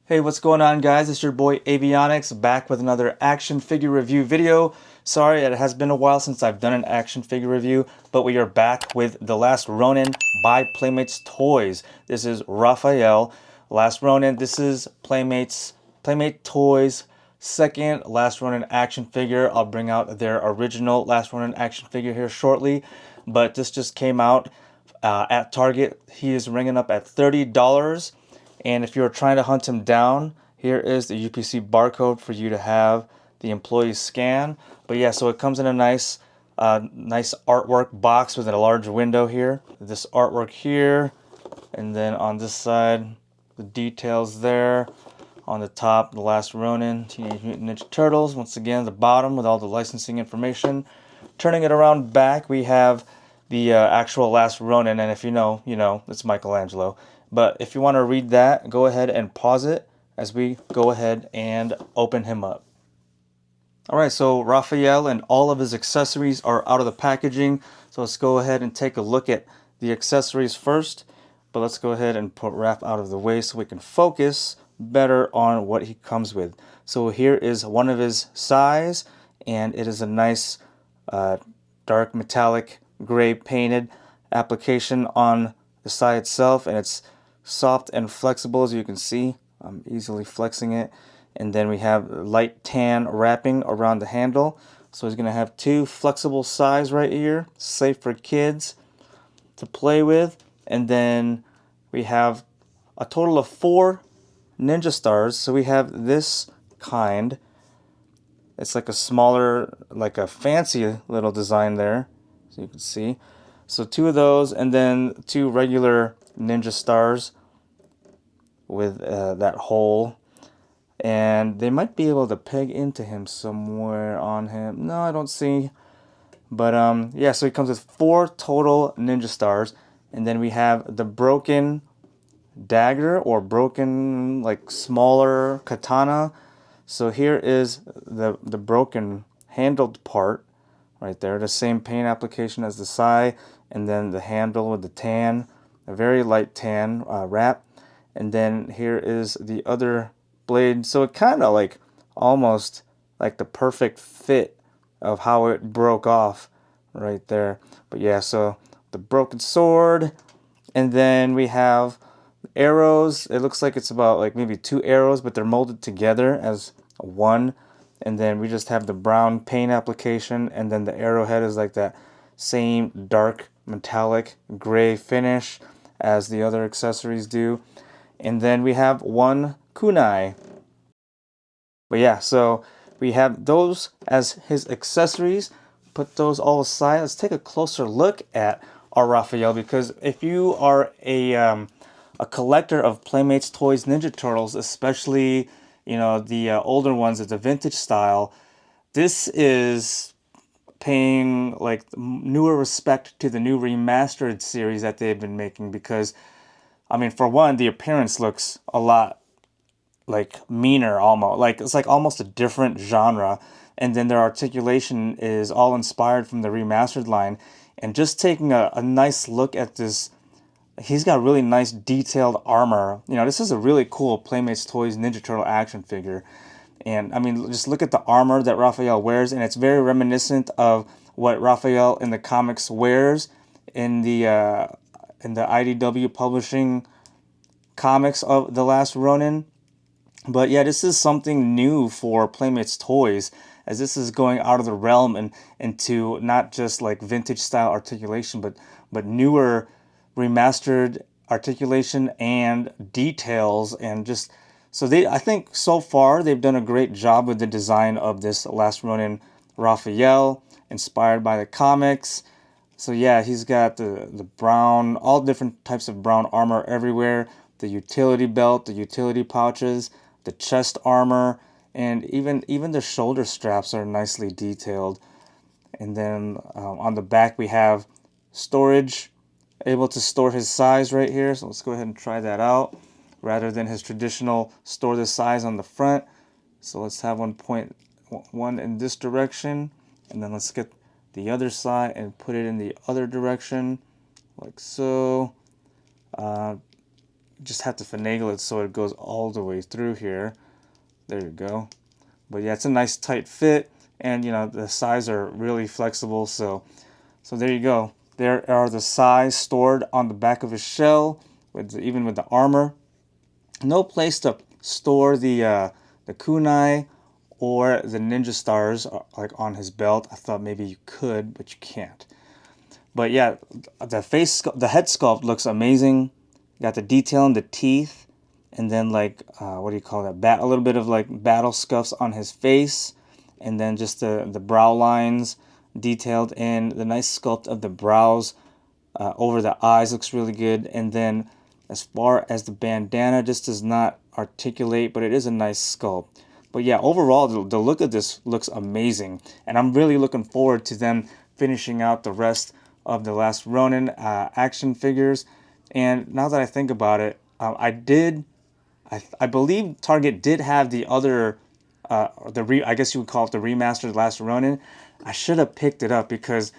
Hey, what's going on, guys? It's your boy Avionics back with another action figure review video. Sorry, it has been a while since I've done an action figure review, but we are back with The Last Ronin by Playmates Toys. This is Raphael. Last Ronin, this is Playmates Toys' second Last Ronin action figure. I'll bring out their original Last Ronin action figure here shortly, but this just came out at Target. He is ringing up at $30. And if you're trying to hunt him down, here is the UPC barcode for you to have the employee scan. But yeah, so it comes in a nice artwork box with a large window here. This artwork here, and then on this side, the details there. On the top, The Last Ronin, Teenage Mutant Ninja Turtles. Once again, the bottom with all the licensing information. Turning it around back, we have the actual Last Ronin, and if you know, you know, it's Michelangelo. But if you want to read that, go ahead and pause it as we go ahead and open him up. Alright, so Raphael and all of his accessories are out of the packaging. So let's go ahead and take a look at the accessories first. But let's go ahead and put Raph out of the way so we can focus better on what he comes with. So here is one of his sais, and it is a nice dark metallic gray painted application on the sai itself, and it's soft and flexible, as you can see. I'm easily flexing it. And then we have light tan wrapping around the handle. So he's going to have two flexible sais right here, safe for kids to play with. And then we have a total of 4 ninja stars. So we have this kind. It's like a smaller, like a fancy little design there, so you can see. So 2 of those, and then 2 regular ninja stars with that hole. And they might be able to peg into him somewhere on him. No, I don't see. But yeah, so he comes with 4 total ninja stars. And then we have the broken dagger, or broken, like, smaller katana. So here is the broken handled part right there. The same paint application as the sai. And then the handle with the tan, a very light tan wrap. And then here is the other blade. So it kind of like almost like the perfect fit of how it broke off right there. But yeah, so the broken sword, and then we have arrows. It looks like it's about like maybe 2 arrows, but they're molded together as one. And then we just have the brown paint application, and then the arrowhead is like that same dark metallic gray finish as the other accessories do. And then we have 1 kunai. But yeah, so we have those as his accessories. Put those all aside. Let's take a closer look at our Raphael, because if you are a collector of Playmates Toys Ninja Turtles, especially, you know, the older ones, the vintage style, this is paying like newer respect to the new remastered series that they've been making, because I mean, for one, the appearance looks a lot like meaner, almost like it's like almost a different genre. And then their articulation is all inspired from the remastered line. And just taking a nice look at this, he's got really nice detailed armor. You know, this is a really cool Playmates Toys Ninja Turtle action figure. And I mean, just look at the armor that Raphael wears, and it's very reminiscent of what Raphael in the comics wears in the IDW publishing comics of The Last Ronin. But yeah, this is something new for Playmates Toys, as this is going out of the realm and into not just like vintage style articulation, but newer remastered articulation and details. And just so I think so far they've done a great job with the design of this Last Ronin Raphael, inspired by the comics. So yeah, he's got the brown, all different types of brown armor everywhere. The utility belt, the utility pouches, the chest armor, and even the shoulder straps are nicely detailed. And then on the back we have storage, able to store his sais right here. So let's go ahead and try that out, rather than his traditional store the sais on the front. So let's have one in this direction, and then let's get the other side and put it in the other direction, like so. just have to finagle it so it goes all the way through here. There you go. But yeah, it's a nice tight fit, and you know the sais are really flexible. So there you go. There are the sais stored on the back of his shell, even with the armor. No place to store the kunai or the ninja stars like on his belt. I thought maybe you could, but you can't. But yeah, the head sculpt looks amazing. Got the detail in the teeth, and then like what do you call that? A little bit of like battle scuffs on his face, and then just the brow lines detailed in. The nice sculpt of the brows over the eyes looks really good. And then as far as the bandana, just does not articulate, but it is a nice sculpt. But yeah, overall the look of this looks amazing, and I'm really looking forward to them finishing out the rest of the Last Ronin action figures. And now that I think about it, I believe Target did have the other, I guess you would call it the remastered Last Ronin. I should have picked it up because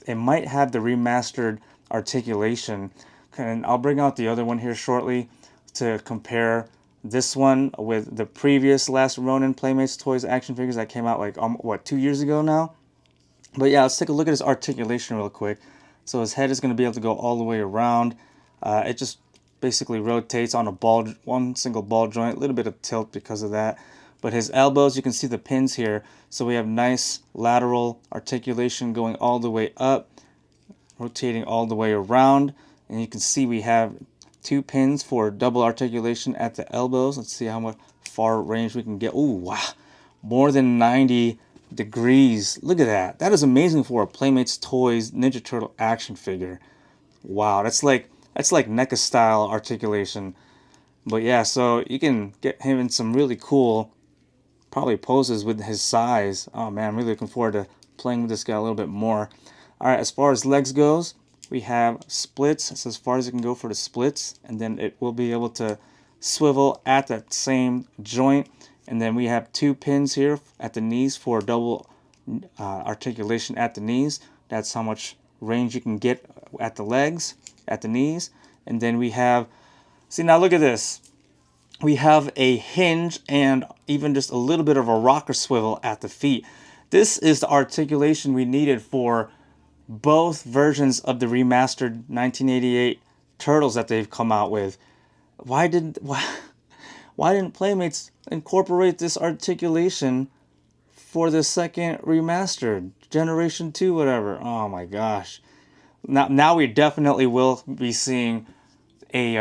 it might have the remastered Articulation. And I'll bring out the other one here shortly to compare this one with the previous Last Ronin Playmates Toys action figures that came out like, 2 years ago now? But yeah, let's take a look at his articulation real quick. So his head is going to be able to go all the way around. It just basically rotates on one single ball joint, a little bit of tilt because of that. But his elbows, you can see the pins here. So we have nice lateral articulation going all the way up, rotating all the way around. And you can see we have 2 pins for double articulation at the elbows. Let's see how much far range we can get. Ooh, wow. More than 90 degrees. Look at that. That is amazing for a Playmates Toys Ninja Turtle action figure. Wow, that's like NECA style articulation. But yeah, so you can get him in some really cool probably poses with his sais. Oh man, I'm really looking forward to playing with this guy a little bit more. Alright, as far as legs goes, we have splits. It's as far as it can go for the splits, and then it will be able to swivel at that same joint. And then we have 2 pins here at the knees for double articulation at the knees. That's how much range you can get at the legs, at the knees. And then we have, see now look at this. We have a hinge and even just a little bit of a rocker swivel at the feet. This is the articulation we needed for both versions of the remastered 1988 Turtles that they've come out with. Why didn't Playmates incorporate this articulation for the second remastered, Generation 2, whatever? Oh my gosh. Now we definitely will be seeing a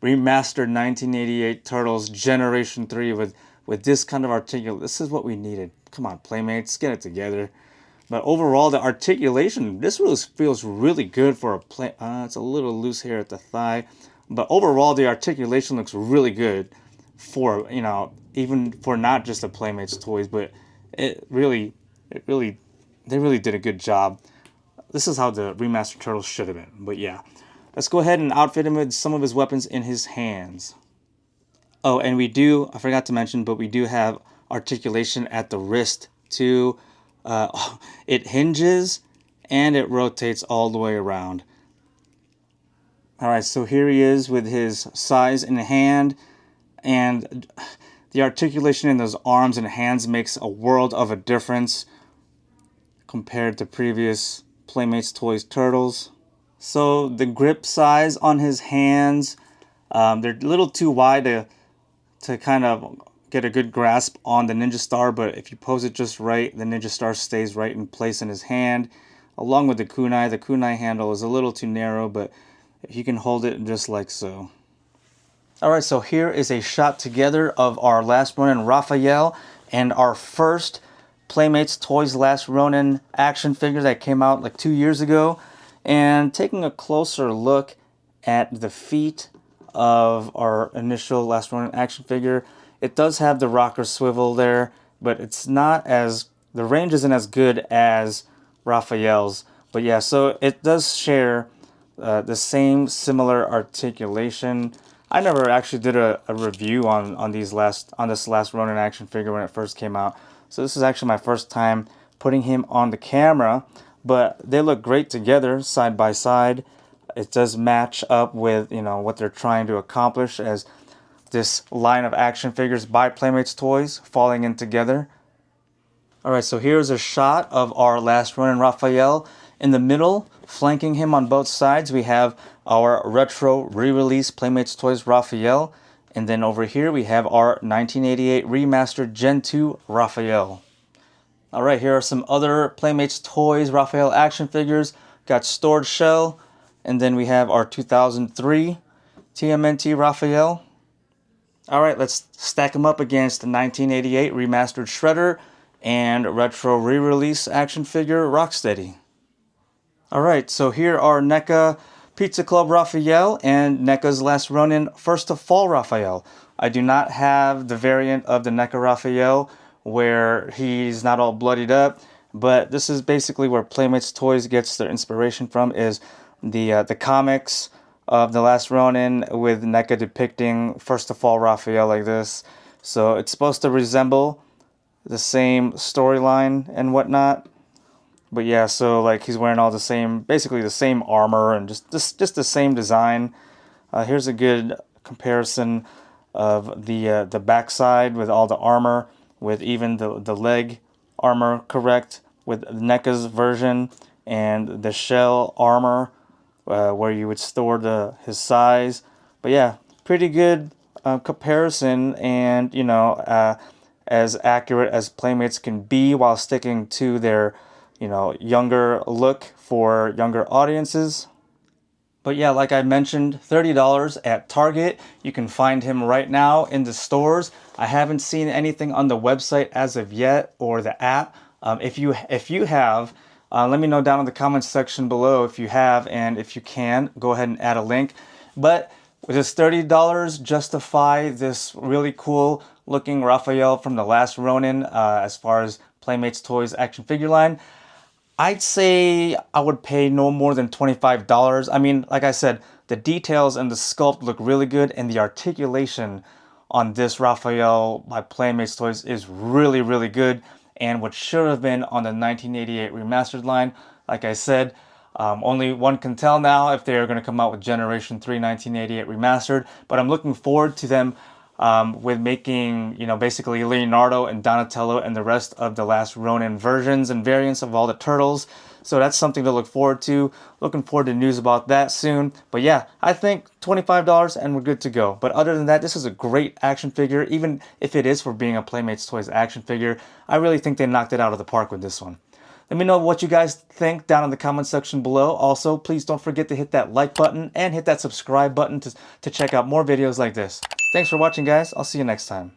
remastered 1988 Turtles Generation 3 with this kind of articulation. This is what we needed. Come on, Playmates, get it together. But overall, the articulation, this really feels really good for a play. It's a little loose here at the thigh. But overall, the articulation looks really good for, you know, even for not just the Playmates Toys, but they really did a good job. This is how the remastered Turtles should have been. But yeah, let's go ahead and outfit him with some of his weapons in his hands. Oh, and I forgot to mention, but we do have articulation at the wrist too. It hinges and it rotates all the way around. Alright, so here he is with his sais in hand, and the articulation in those arms and hands makes a world of a difference compared to previous Playmates Toys Turtles. So the grip size on his hands, they're a little too wide to kind of get a good grasp on the Ninja Star, but if you pose it just right, the Ninja Star stays right in place in his hand, along with the kunai. The kunai handle is a little too narrow, but you can hold it just like so. Alright, so here is a shot together of our Last Ronin Raphael and our first Playmates Toys Last Ronin action figure that came out like 2 years ago. And taking a closer look at the feet of our initial Last Ronin action figure, it does have the rocker swivel there, but it's not as, the range isn't as good as Raphael's. But yeah, so it does share the same similar articulation. I never actually did a review on this Last Ronin action figure when it first came out, so this is actually my first time putting him on the camera. But they look great together, side by side. it does match up with, you know, what they're trying to accomplish as this line of action figures by Playmates Toys falling in together. Alright, so here's a shot of our Last Ronin Raphael. In the middle, flanking him on both sides, we have our retro re-release Playmates Toys Raphael. And then over here we have our 1988 remastered Gen 2 Raphael. Alright, here are some other Playmates Toys Raphael action figures. Got Stored Shell. And then we have our 2003 TMNT Raphael. Alright, let's stack them up against the 1988 remastered Shredder and retro re-release action figure Rocksteady. Alright, so here are NECA Pizza Club Raphael and NECA's Last Ronin First to Fall Raphael. I do not have the variant of the NECA Raphael where he's not all bloodied up, but this is basically where Playmates Toys gets their inspiration from, is the comics of the Last Ronin with NECA depicting First to Fall Raphael like this. So it's supposed to resemble the same storyline and whatnot. But yeah, so like he's wearing all the same, basically the same armor and just the same design. Here's a good comparison of the backside with all the armor, with even the leg armor correct with NECA's version, and the shell armor where you would store his size. But yeah, pretty good comparison, and you know, as accurate as Playmates can be while sticking to their, you know, younger look for younger audiences. But yeah, like I mentioned, $30 at Target. You can find him right now in the stores. I haven't seen anything on the website as of yet, or the app. If you have, let me know down in the comments section below if you have, and if you can, go ahead and add a link. But with this $30 justify this really cool looking Raphael from the Last Ronin as far as Playmates Toys action figure line? I'd say I would pay no more than $25. I mean, like I said, the details and the sculpt look really good, and the articulation on this Raphael by Playmates Toys is really, really good. And what should have been on the 1988 remastered line, like I said, only one can tell now if they're going to come out with Generation 3 1988 remastered. But I'm looking forward to them with making, you know, basically Leonardo and Donatello and the rest of the Last Ronin versions and variants of all the turtles. So that's something to look forward to. Looking forward to news about that soon. But yeah, I think $25 and we're good to go. But other than that, this is a great action figure. Even if it is for being a Playmates Toys action figure, I really think they knocked it out of the park with this one. Let me know what you guys think down in the comment section below. Also, please don't forget to hit that like button and hit that subscribe button to check out more videos like this. Thanks for watching, guys. I'll see you next time.